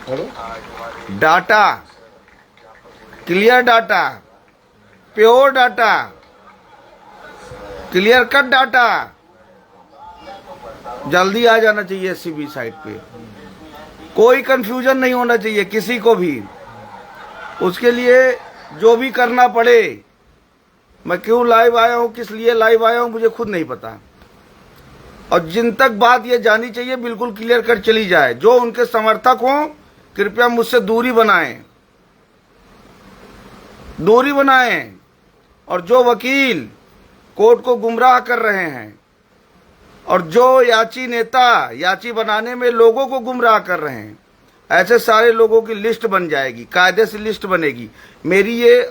Data, clear data, pure data, clear cut data जल्दी आ जाना चाहिए एससीबी साइट पे। कोई कंफ्यूजन नहीं होना चाहिए किसी को भी। उसके लिए जो भी करना पड़े, मैं क्यों लाइव आया हूं, किस लिए लाइव आया हूं, मुझे खुद नहीं पता। और जिन तक बात ये जानी चाहिए बिल्कुल क्लियर कर चली जाए। जो उनके समर्थक हों कृपया मुझसे दूरी बनाएं, दूरी बनाएं। और जो वकील कोर्ट को गुमराह कर रहे हैं और जो याची नेता याची बनाने में लोगों को गुमराह कर रहे हैं, ऐसे सारे लोगों की लिस्ट बन जाएगी, कायदे से लिस्ट बनेगी। मेरी ये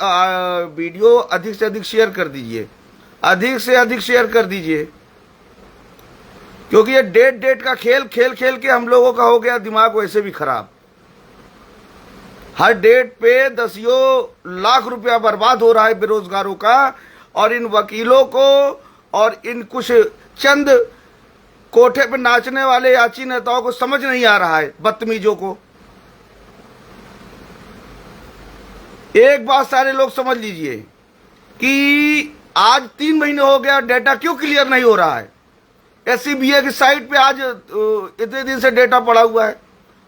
वीडियो अधिक से अधिक शेयर कर दीजिए, अधिक से अधिक शेयर कर दीजिए, क्योंकि ये डेट का खेल खेल खेल के हम लोगों का हो गया दिमाग वैसे भी खराब। हर डेट पे दसियों लाख रुपया बर्बाद हो रहा है बेरोजगारों का, और इन वकीलों को और इन कुछ चंद कोठे पे नाचने वाले याची नेताओं को समझ नहीं आ रहा है, बदतमीजों को। एक बात सारे लोग समझ लीजिए कि आज 3 महीने हो गया, डेटा क्यों क्लियर नहीं हो रहा है। एससीबीए की साइट पे आज इतने दिन से डेटा पड़ा हुआ है,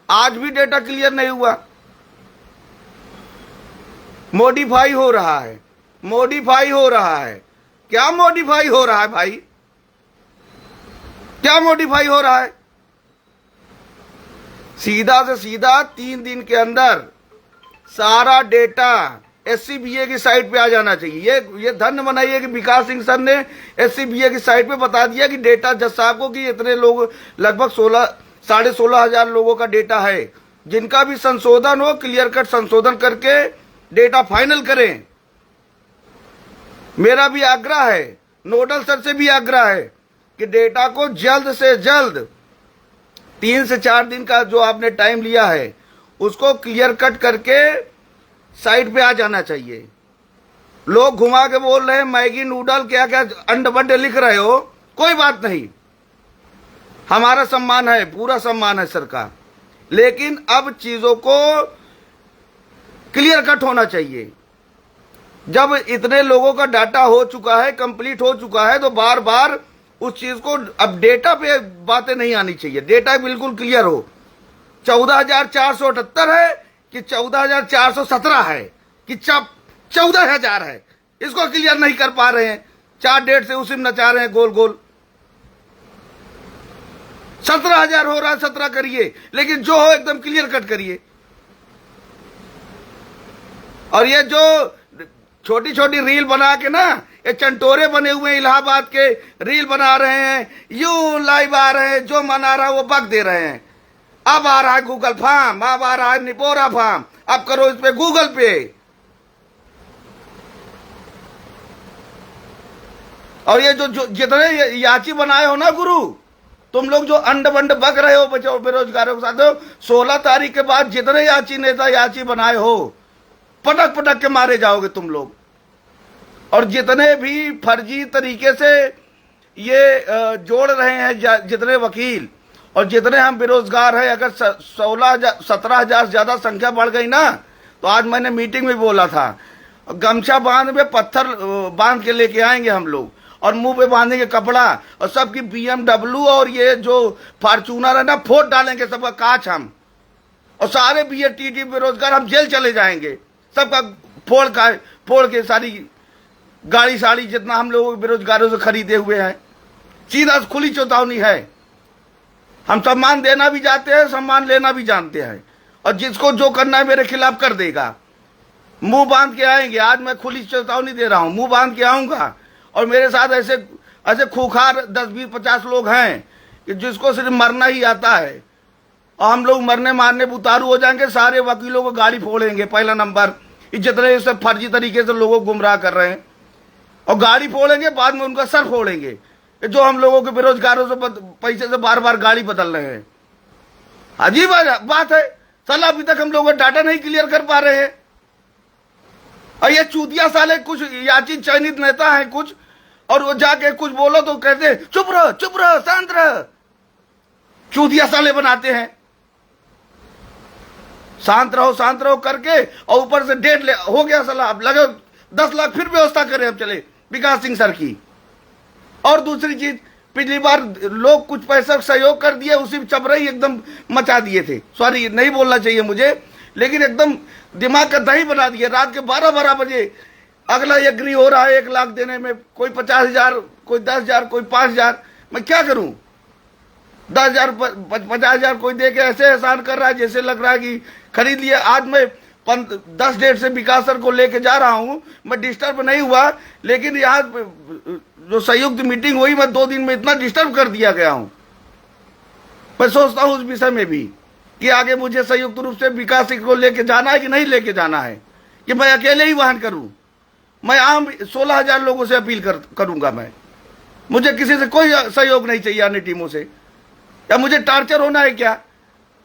आज भी डेटा क्लियर नहीं हुआ। मॉडिफाई हो रहा है, मॉडिफाई हो रहा है। क्या मॉडिफाई हो रहा है भाई, क्या मॉडिफाई हो रहा है। सीधा से सीधा 3 दिन के अंदर सारा डेटा एससीबीए की साइट पे आ जाना चाहिए। ये धन्य बनाइए कि विकास सिंह सर ने एससीबीए की साइट पे बता दिया कि डेटा जज साहब को कि इतने लोग, लगभग 16,500 लोगों का डेटा है। जिनका भी संशोधन हो क्लियर कट संशोधन करके डेटा फाइनल करें। मेरा भी आग्रह है, नोडल सर से भी आग्रह है कि डेटा को जल्द से जल्द 3 से 4 दिन का जो आपने टाइम लिया है उसको क्लियर कट करके साइट पे आ जाना चाहिए। लोग घुमा के बोल रहे हैं मैगी नूडल क्या क्या अंड बंड लिख रहे हो, कोई बात नहीं, हमारा सम्मान है, पूरा सम्मान है सर का, लेकिन अब चीजों को क्लियर कट होना चाहिए। जब इतने लोगों का डाटा हो चुका है, कंप्लीट हो चुका है, तो बार बार उस चीज को, अब डेटा पे बातें नहीं आनी चाहिए, डेटा बिल्कुल क्लियर हो। 14,478 है कि 14,417 है कि 14,000 है, इसको क्लियर नहीं कर पा रहे हैं। 4 डेट से उसी में नचा रहे हैं गोल गोल। 17,000 हो रहा है, 17 करिए, लेकिन जो हो एकदम क्लियर कट करिए। और ये जो छोटी छोटी रील बना के ना, ये चंटोरे बने हुए हैं इलाहाबाद के, रील बना रहे हैं, यूं लाइव आ रहे हैं, जो मन आ रहा है वो बक दे रहे हैं। अब आ रहा है गूगल फॉर्म, अब आ रहा है निपोरा फॉर्म, अब करो इस पे गूगल पे। और ये जो जितने याची बनाए हो ना गुरु, तुम लोग जो अंड बंड बक रहे हो बच्चों बेरोजगारों के साथ, 16 तारीख के बाद जितने याची नेता याची बनाए हो पटक पटक के मारे जाओगे तुम लोग। और जितने भी फर्जी तरीके से ये जोड़ रहे हैं जितने वकील और जितने हम बेरोजगार हैं, अगर 17,000 ज्यादा संख्या बढ़ गई ना, तो आज मैंने मीटिंग में बोला था, गमछा बांध में पत्थर बांध के लेके आएंगे हम लोग, और मुंह पे बांधेंगे कपड़ा, और सबकी BMW और ये जो फॉर्च्यूनर है ना फोड़ डालेंगे सबका कांच हम, और सारे BATT बेरोजगार हम जेल चले जाएंगे, सबका फोड़ के सारी गाड़ी साड़ी जितना हम लोग बेरोजगारों से खरीदे हुए हैं। सीधा खुली चेतावनी है। हम सम्मान देना भी जानते हैं, सम्मान लेना भी जानते हैं, और जिसको जो करना है मेरे खिलाफ कर देगा। मुंह बांध के आएंगे, आज मैं खुली चेतावनी दे रहा हूं, मुंह बांध के आऊंगा। और मेरे साथ ऐसे खूंखार 10, 20, 50 लोग हैं कि जिसको सिर्फ मरना ही आता है, और हम लोग मरने मारने उतारू हो जाएंगे। सारे वकीलों को गाड़ी फोड़ेंगे, पहला नंबर, जितने से फर्जी तरीके से लोगों को गुमराह कर रहे हैं, और गाड़ी फोड़ेंगे, बाद में उनका सर फोड़ेंगे, जो हम लोगों के बेरोजगारों से पैसे से बार बार गाड़ी बदल रहे हैं। अजीब बात है, साला अभी तक हम लोगों का डाटा नहीं क्लियर कर पा रहे हैं। और ये चूतिया साले कुछ याची चयनित नेता है कुछ, और वो जाके कुछ बोलो तो कहते चुप रहो शांत रहो, चूतिया साले बनाते हैं। शांत रहो करके, और ऊपर से 1.5 हो गया साला, अब लगे 10 लाख फिर व्यवस्था करें अब चले विकास सिंह सर की। और दूसरी चीज, पिछली बार लोग कुछ पैसा सहयोग कर दिए, उसी चबरई एकदम मचा दिए थे, सॉरी नहीं बोलना चाहिए मुझे, लेकिन एकदम दिमाग का दही बना दिए। रात के 12-12 बजे अगला एग्री हो रहा है 1 लाख देने में, कोई 50,000, कोई 10,000, कोई 5,000। मैं क्या करूं? 10,000 50,000 कोई दे के ऐसे एहसान कर रहा है जैसे लग रहा है कि खरीद लिया। आज मैं 10 डेट से विकास सर को लेके जा रहा हूं, मैं डिस्टर्ब नहीं हुआ, लेकिन यहाँ जो संयुक्त मीटिंग हुई, मैं 2 दिन में इतना डिस्टर्ब कर दिया गया हूं। मैं सोचता हूं उस विषय में भी कि आगे मुझे संयुक्त रूप से विकास सिंह को लेके जाना है कि नहीं लेके जाना है, कि मैं अकेले ही वहन करूं। मैं आम 16,000 लोगों से अपील करूंगा। मैं, मुझे किसी से कोई सहयोग नहीं चाहिए अन्य टीमों से। या मुझे टार्चर होना है क्या?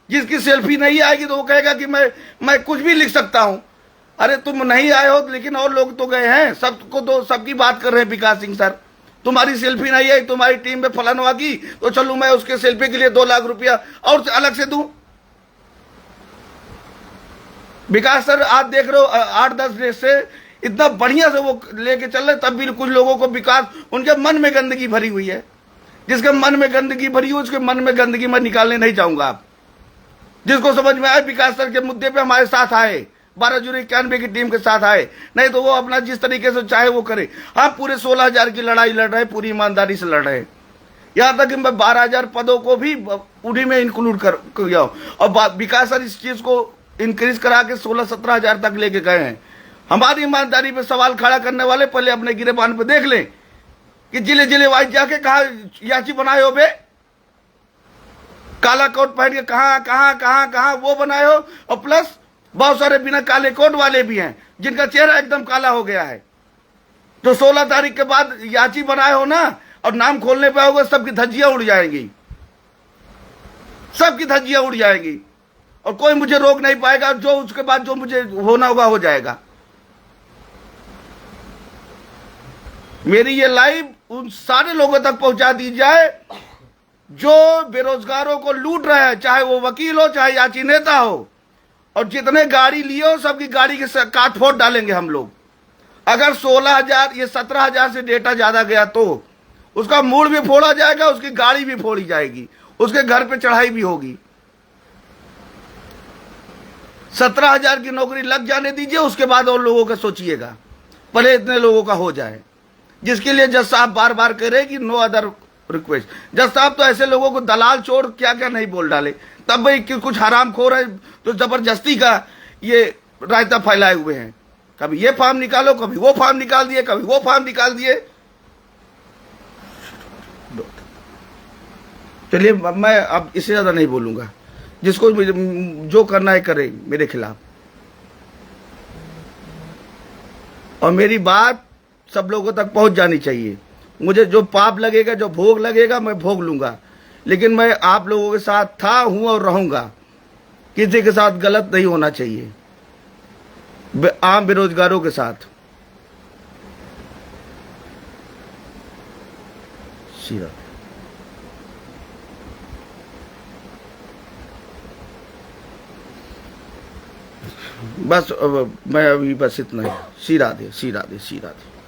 जिसकी सेल्फी नहीं आएगी तो वो कहेगा कि मैं कुछ भी लिख सकता हूं। अरे तुम नहीं आए हो, लेकिन और लोग तो गए हैं, सबको तो सबकी बात कर रहे हैं विकास सिंह सर। तुम्हारी सेल्फी नहीं आई, तुम्हारी टीम में फलानवा की, तो चलूं मैं उसके सेल्फी के लिए 2 लाख रुपया और अलग से दूं। विकास सर आज देख रहे हो 8-10 डेज से इतना बढ़िया से वो लेके चल रहे, तब भी कुछ लोगों को विकास, उनके मन में गंदगी भरी हुई है। जिसके मन में गंदगी भरी हो, उसके मन में गंदगी मैं निकालने नहीं चाहूंगा। आप जिसको समझ में आए विकास सर के मुद्दे पे हमारे साथ आए, 12/91 की टीम के साथ आए, नहीं तो वो अपना जिस तरीके से चाहे वो करे। हम पूरे 16,000 की लड़ाई लड़ रहे हैं, पूरी ईमानदारी से लड़ रहे हैं। यहां तक कि मैं 12,000 पदों को भी उन्हीं में इंक्लूड कर किया, और विकास सर इस चीज को इंक्रीज करा के 16-17,000 तक लेके गए हैं। हमारी ईमानदारी पे सवाल खड़ा करने वाले पहले अपने गिरेबान पे देख लें कि जिले जिले वाइज जाके कहा याची बनाए हो बे, काला कोट पहन के कहां वो बनाए हो। और प्लस बहुत सारे बिना काले कोट वाले भी हैं जिनका चेहरा एकदम काला हो गया है, जो 16 तारीख के बाद याची बनाए हो ना, और नाम खोलने पे होगा, सबकी धज्जियां उड़ जाएंगी, सबकी धज्जियां उड़ जाएंगी, और कोई मुझे रोक नहीं पाएगा। जो उसके बाद जो मुझे होना होगा हो जाएगा। मेरी ये लाइव उन सारे लोगों तक पहुंचा दी जाए जो बेरोजगारों को लूट रहे हैं, चाहे वो वकील हो, चाहे याची नेता हो। और जितने गाड़ी लिए हो, सबकी गाड़ी के काट फोड़ डालेंगे हम लोग। अगर 16,000 ये 17,000 से डेटा ज्यादा गया तो उसका मूड भी फोड़ा जाएगा, उसकी गाड़ी भी फोड़ी जाएगी, उसके घर पे चढ़ाई भी होगी। 17,000 की नौकरी लग जाने दीजिए, उसके बाद और लोगों का सोचिएगा, पहले इतने लोगों का हो जाए। जिसके लिए जज साहब बार बार कह रहे कि नो अदर रिक्वेस्ट। जज साहब तो ऐसे लोगों को दलाल चोर क्या क्या नहीं बोल डाले, तब भाई कि कुछ हराम खोर है तो जबरदस्ती का ये रायता फैलाए हुए हैं। कभी ये फार्म निकालो, कभी वो फार्म निकाल दिए, कभी वो फार्म निकाल दिए। चलिए मैं अब इससे ज्यादा नहीं बोलूंगा, जिसको जो करना है करे मेरे खिलाफ। और मेरी बात सब लोगों तक पहुंच जानी चाहिए। मुझे जो पाप लगेगा, जो भोग लगेगा, मैं भोग लूंगा, लेकिन मैं आप लोगों के साथ था, हूं और रहूंगा। किसी के साथ गलत नहीं होना चाहिए, आम बेरोजगारों के साथ। सीधा बस मैं अभी बस इतना ही। सी राधे, सी राधे, सी राधे।